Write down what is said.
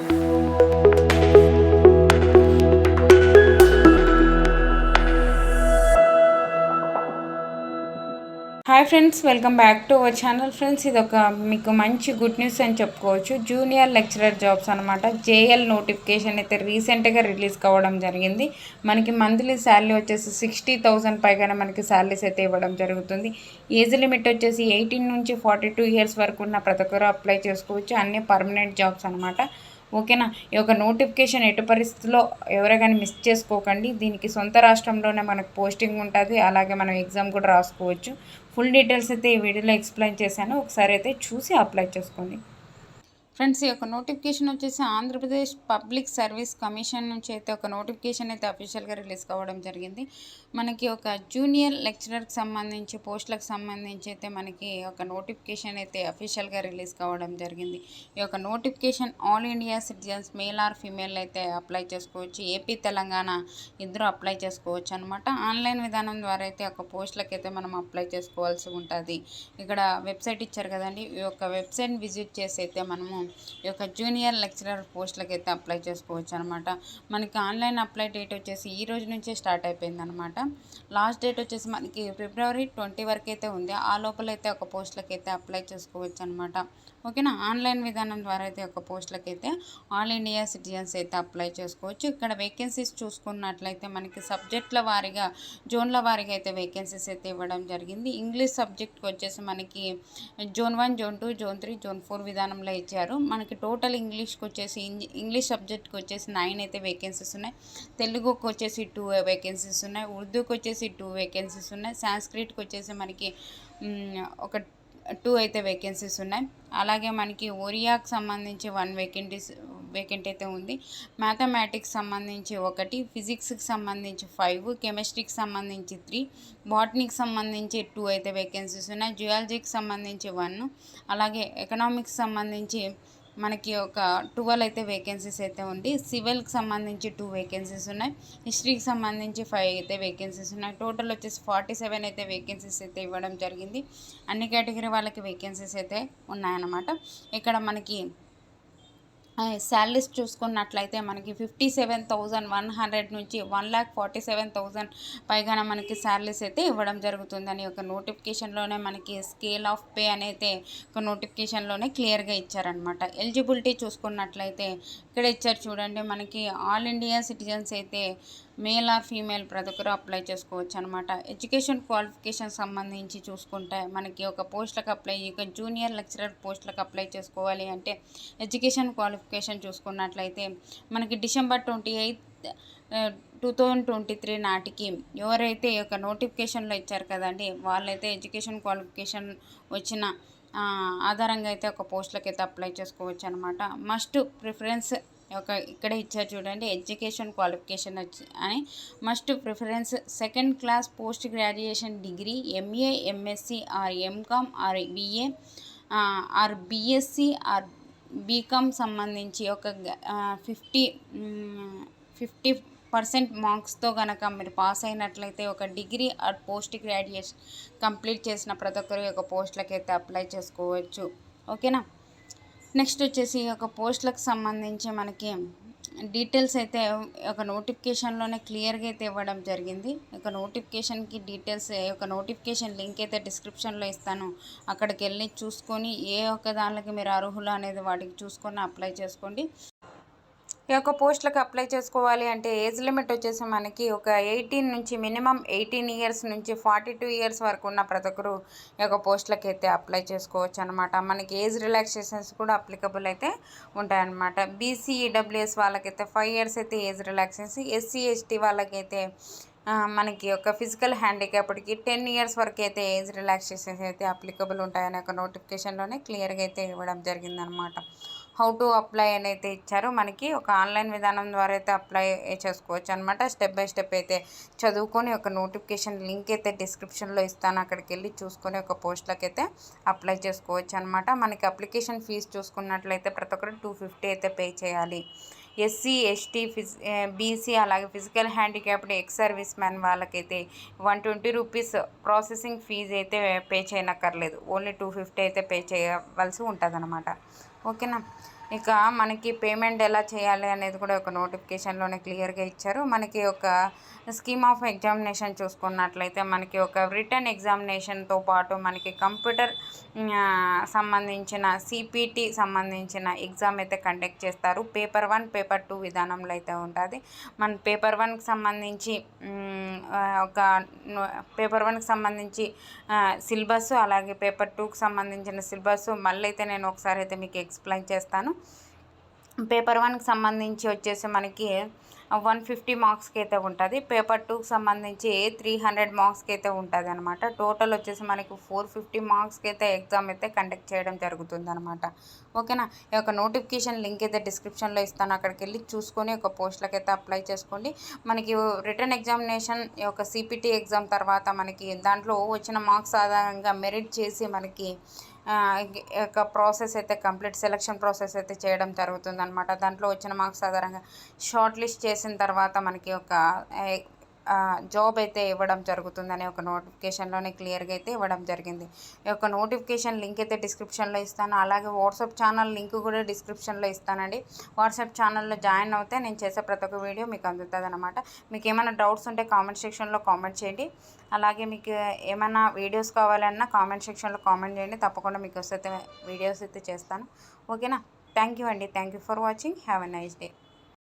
Hi friends, welcome back to our channel. Friends, ఇది ఒక మీకు మంచి గుడ్ న్యూస్ అని చెప్పుకోవచ్చు. జూనియర్ లెక్చరర్ జాబ్స్ అనమాట. జేఎల్ నోటిఫికేషన్ అయితే రీసెంట్గా రిలీజ్ కావడం జరిగింది. మనకి మంత్లీ శాలరీ వచ్చేసి 60,000 పైగానే మనకి శాలరీస్ అయితే ఇవ్వడం జరుగుతుంది. ఏజ్ లిమిట్ వచ్చేసి 18 నుంచి 42 ఇయర్స్ వరకు ఉన్న ప్రతి ఒక్కరు అప్లై చేసుకోవచ్చు. అన్నీ పర్మనెంట్ జాబ్స్ అనమాట. ఓకేనా. ఈ యొక్క నోటిఫికేషన్ ఎటు పరిస్థితుల్లో ఎవరైనా మిస్ చేసుకోకండి. దీనికి సొంత రాష్ట్రంలోనే మనకు పోస్టింగ్ ఉంటుంది. అలాగే మనం ఎగ్జామ్ కూడా రాసుకోవచ్చు. ఫుల్ డీటెయిల్స్ అయితే ఈ వీడియోలో ఎక్స్ప్లెయిన్ చేశాను. ఒకసారి అయితే చూసి అప్లై చేసుకోండి. ఫ్రెండ్స్, ఈ యొక్క నోటిఫికేషన్ వచ్చేసి ఆంధ్రప్రదేశ్ పబ్లిక్ సర్వీస్ కమిషన్ నుంచి అయితే ఒక నోటిఫికేషన్ అయితే అఫీషియల్గా రిలీజ్ కావడం జరిగింది. మనకి ఒక జూనియర్ లెక్చరర్కి సంబంధించి పోస్టులకు సంబంధించి అయితే మనకి ఒక నోటిఫికేషన్ అయితే అఫీషియల్గా రిలీజ్ కావడం జరిగింది. ఈ యొక్క notification all India citizens male or female అయితే అప్లై చేసుకోవచ్చు. ఏపీ తెలంగాణ ఇద్దరు అప్లై చేసుకోవచ్చు అనమాట. ఆన్లైన్ విధానం ద్వారా అయితే ఒక పోస్టులకు అయితే మనం అప్లై చేసుకోవాల్సి ఉంటుంది. ఇక్కడ వెబ్సైట్ ఇచ్చారు కదండి, ఈ యొక్క వెబ్సైట్ని విజిట్ చేసి అయితే మనము ఈ యొక్క జూనియర్ లెక్చరర్ పోస్టులకి అయితే అప్లై చేసుకోవచ్చు అనమాట. మనకి ఆన్లైన్ అప్లై డేట్ వచ్చేసి ఈ రోజు నుంచే స్టార్ట్ అయిపోయింది అనమాట. లాస్ట్ డేట్ వచ్చేసి మనకి ఫిబ్రవరి 20 వరకు అయితే ఉంది. ఆ లోపల అయితే ఒక పోస్టులకి అయితే అప్లై చేసుకోవచ్చు అనమాట. ఓకేనా. ఆన్లైన్ విధానం ద్వారా అయితే ఒక పోస్టులకి అయితే ఆల్ ఇండియా సిటిజన్స్ అయితే అప్లై చేసుకోవచ్చు. ఇక్కడ వేకెన్సీస్ చూసుకున్నట్లయితే మనకి సబ్జెక్టుల వారీగా జోన్ల వారీగా అయితే వేకెన్సీస్ అయితే ఇవ్వడం జరిగింది. ఇంగ్లీష్ సబ్జెక్ట్కి వచ్చేసి మనకి జోన్ 1, జోన్ 2, జోన్ 3, జోన్ 4 విధానంలో ఇచ్చారు. మనకి టోటల్ ఇంగ్లీష్కి వచ్చేసి ఇంగ్లీష్ సబ్జెక్ట్కి వచ్చేసి 9 అయితే వేకెన్సీస్ ఉన్నాయి. తెలుగుకి వచ్చేసి 2 వేకెన్సీస్ ఉన్నాయి. ఉర్దూకి వచ్చేసి 2 వేకెన్సీస్ ఉన్నాయి. సాంస్క్రిట్కి వచ్చేసి మనకి ఒక 2 అయితే వేకెన్సీస్ ఉన్నాయి. అలాగే మనకి ఒరియాకి సంబంధించి 1 వేకెంట్ అయితే ఉంది. మ్యాథమెటిక్స్ సంబంధించి 1, ఫిజిక్స్కి సంబంధించి 5, కెమిస్ట్రీకి సంబంధించి 3, బాటనీకి సంబంధించి 2 అయితే వేకెన్సీస్ ఉన్నాయి. జియాలజీకి సంబంధించి 1, అలాగే ఎకనామిక్స్ సంబంధించి మనకి ఒక 12 అయితే వేకెన్సీస్ అయితే ఉంది. సివిల్కి సంబంధించి 2 వేకెన్సీస్ ఉన్నాయి. హిస్టరీకి సంబంధించి 5 అయితే వేకెన్సీస్ ఉన్నాయి. టోటల్ వచ్చేసి 47 అయితే వేకెన్సీస్ అయితే ఇవ్వడం జరిగింది. అన్ని కేటగిరీ వాళ్ళకి వేకెన్సీస్ అయితే ఉన్నాయన్నమాట. ఇక్కడ మనకి శాలరీస్ చూసుకున్నట్లయితే మనకి 57,100 నుంచి 1,47,000 పైగానే మనకి శాలరీస్ అయితే ఇవ్వడం జరుగుతుందని ఒక నోటిఫికేషన్లోనే మనకి స్కేల్ ఆఫ్ పే అనేది ఒక నోటిఫికేషన్లోనే క్లియర్గా ఇచ్చారనమాట. ఎలిజిబిలిటీ చూసుకున్నట్లయితే ఇక్కడ ఇచ్చారు చూడండి. మనకి ఆల్ ఇండియా సిటిజన్స్ అయితే మేల్ ఆర్ ఫీమేల్ ప్రతి ఒక్కరు అప్లై చేసుకోవచ్చు అనమాట. ఎడ్యుకేషన్ క్వాలిఫికేషన్ సంబంధించి చూసుకుంటే మనకి ఒక పోస్టులకు ఒక జూనియర్ లెక్చరర్ పోస్టులకు అప్లై చేసుకోవాలి అంటే ఎడ్యుకేషన్ క్వాలిఫికేషన్ చూసుకున్నట్లయితే మనకి December 28, 2023 నాటికి ఎవరైతే ఈ యొక్క నోటిఫికేషన్లో ఇచ్చారు కదండి, వాళ్ళైతే ఎడ్యుకేషన్ క్వాలిఫికేషన్ వచ్చిన ఆధారంగా అయితే ఒక పోస్టులకు అయితే అప్లై చేసుకోవచ్చు అనమాట. మస్ట్ ప్రిఫరెన్స్ ఇక్కడ ఇచ్చారు చూడండి, ఎడ్యుకేషన్ క్వాలిఫికేషన్ అని must preference 2nd class post graduation degree, MA, MSc or MCom or BA or BSc or BCom సంబంధించి ఒక 50% మార్క్స్తో కనుక మీరు పాస్ అయినట్లయితే ఒక degree or post graduation complete చేసిన ప్రతి ఒక్కరు ఒక పోస్టులకి అయితే అప్లై చేసుకోవచ్చు. ఓకేనా. నెక్స్ట్ వచ్చేసి ఒక పోస్టులకు సంబంధించి మనకి డీటెయిల్స్ అయితే ఒక నోటిఫికేషన్లోనే క్లియర్గా అయితే ఇవ్వడం జరిగింది. ఒక నోటిఫికేషన్కి డీటెయిల్స్ ఒక నోటిఫికేషన్ లింక్ అయితే డిస్క్రిప్షన్లో ఇస్తాను. అక్కడికి వెళ్ళి చూసుకొని ఏ ఒక్క దానికి మీరు అర్హులు అనేది వాటికి చూసుకొని అప్లై చేసుకోండి. ఈ యొక్క పోస్టులకు అప్లై చేసుకోవాలి అంటే ఏజ్ లిమిట్ వచ్చేసి మనకి ఒక 18 నుంచి మినిమం 18 ఇయర్స్ నుంచి 42 ఇయర్స్ వరకు ఉన్న ప్రతి ఒక్కరు ఈ యొక్క పోస్టులకు అయితే అప్లై చేసుకోవచ్చు అనమాట. మనకి ఏజ్ రిలాక్సేషన్స్ కూడా అప్లికబుల్ అయితే ఉంటాయన్నమాట. BC EWS వాళ్ళకైతే 5 ఇయర్స్ అయితే ఏజ్ రిలాక్సేషన్, SC ST వాళ్ళకైతే మనకి ఒక ఫిజికల్ హ్యాండిక్యాప్డ్కి 10 ఇయర్స్ వరకు అయితే ఏజ్ రిలాక్సేషన్స్ అయితే అప్లికబుల్ ఉంటాయని ఒక నోటిఫికేషన్లోనే క్లియర్గా అయితే ఇవ్వడం జరిగిందనమాట. హౌ టు అప్లై అని అయితే ఇచ్చారు. మనకి ఒక ఆన్లైన్ విధానం ద్వారా అయితే అప్లై చేసుకోవచ్చు అనమాట. స్టెప్ బై స్టెప్ అయితే చదువుకొని ఒక నోటిఫికేషన్ లింక్ అయితే డిస్క్రిప్షన్లో ఇస్తాను. అక్కడికి వెళ్ళి చూసుకొని ఒక పోస్టులకు అయితే అప్లై చేసుకోవచ్చు అనమాట. మనకి అప్లికేషన్ ఫీజు చూసుకున్నట్లయితే ప్రతి ఒక్కరు 250 అయితే పే చేయాలి. SC ST BC అలాగే physical handicapped ex service man వాళ్ళకైతే 120 రూపీస్ ప్రాసెసింగ్ ఫీజు అయితే పే చేయనక్కర్లేదు. ఓన్లీ 250 అయితే పే చేయవలసి ఉంటుంది అనమాట. ఓకేనా. ఇక మనకి పేమెంట్ ఎలా చేయాలి అనేది కూడా ఒక నోటిఫికేషన్లోనే క్లియర్గా ఇచ్చారు. మనకి ఒక స్కీమ్ ఆఫ్ ఎగ్జామినేషన్ చూసుకున్నట్లయితే మనకి ఒక రిటర్న్ ఎగ్జామినేషన్తో పాటు మనకి కంప్యూటర్ సంబంధించిన సిపిటి సంబంధించిన ఎగ్జామ్ అయితే కండక్ట్ చేస్తారు. పేపర్ 1 పేపర్ 2 విధానంలో అయితే ఉంటుంది. మన పేపర్ 1కి సంబంధించి ఒక పేపర్ 1కి సంబంధించి సిలబస్, అలాగే పేపర్ 2కి సంబంధించిన సిలబస్ మళ్ళీ అయితే నేను ఒకసారి అయితే మీకు ఎక్స్ప్లెయిన్ చేస్తాను. పేపర్ 1కి సంబంధించి వచ్చేసి మనకి 150 మార్క్స్కి అయితే ఉంటుంది. పేపర్ 2కి సంబంధించి 300 మార్క్స్కి అయితే ఉంటుంది అనమాట. టోటల్ వచ్చేసి మనకి 450 మార్క్స్కి అయితే ఎగ్జామ్ అయితే కండక్ట్ చేయడం జరుగుతుంది అనమాట. ఓకేనా. ఈ యొక్క నోటిఫికేషన్ లింక్ అయితే డిస్క్రిప్షన్లో ఇస్తాను, అక్కడికి వెళ్ళి చూసుకొని ఒక పోస్టులకు అయితే అప్లై చేసుకోండి. మనకి రిటర్న్ ఎగ్జామినేషన్ ఈ యొక్క సిపిటి ఎగ్జామ్ తర్వాత మనకి దాంట్లో వచ్చిన మార్క్స్ ఆధారంగా మెరిట్ చేసి మనకి ఒక ప్రాసెస్ అయితే కంప్లీట్ సెలక్షన్ ప్రాసెస్ అయితే చేయడం జరుగుతుంది అనమాట. దాంట్లో వచ్చిన మార్క్స్ ఆధారంగా షార్ట్ లిస్ట్ చేసిన తర్వాత మనకి ఒక జాబ్ అయితే ఇవ్వడం జరుగుతుందని ఒక నోటిఫికేషన్లోనే క్లియర్గా అయితే ఇవ్వడం జరిగింది. ఈ యొక్క నోటిఫికేషన్ లింక్ అయితే డిస్క్రిప్షన్లో ఇస్తాను, అలాగే వాట్సాప్ ఛానల్ లింక్ కూడా డిస్క్రిప్షన్లో ఇస్తానండి. వాట్సాప్ ఛానల్లో జాయిన్ అవుతే నేను చేసే ప్రతి ఒక్క వీడియో మీకు అందుతుంది అనమాట. మీకు ఏమైనా డౌట్స్ ఉంటే కామెంట్ సెక్షన్లో కామెంట్ చేయండి. అలాగే మీకు ఏమైనా వీడియోస్ కావాలన్నా కామెంట్ సెక్షన్లో కామెంట్ చేయండి, తప్పకుండా మీకు వస్తే వీడియోస్ అయితే చేస్తాను. ఓకేనా. థ్యాంక్ యూ అండి. Thank you for watching. Have a nice day.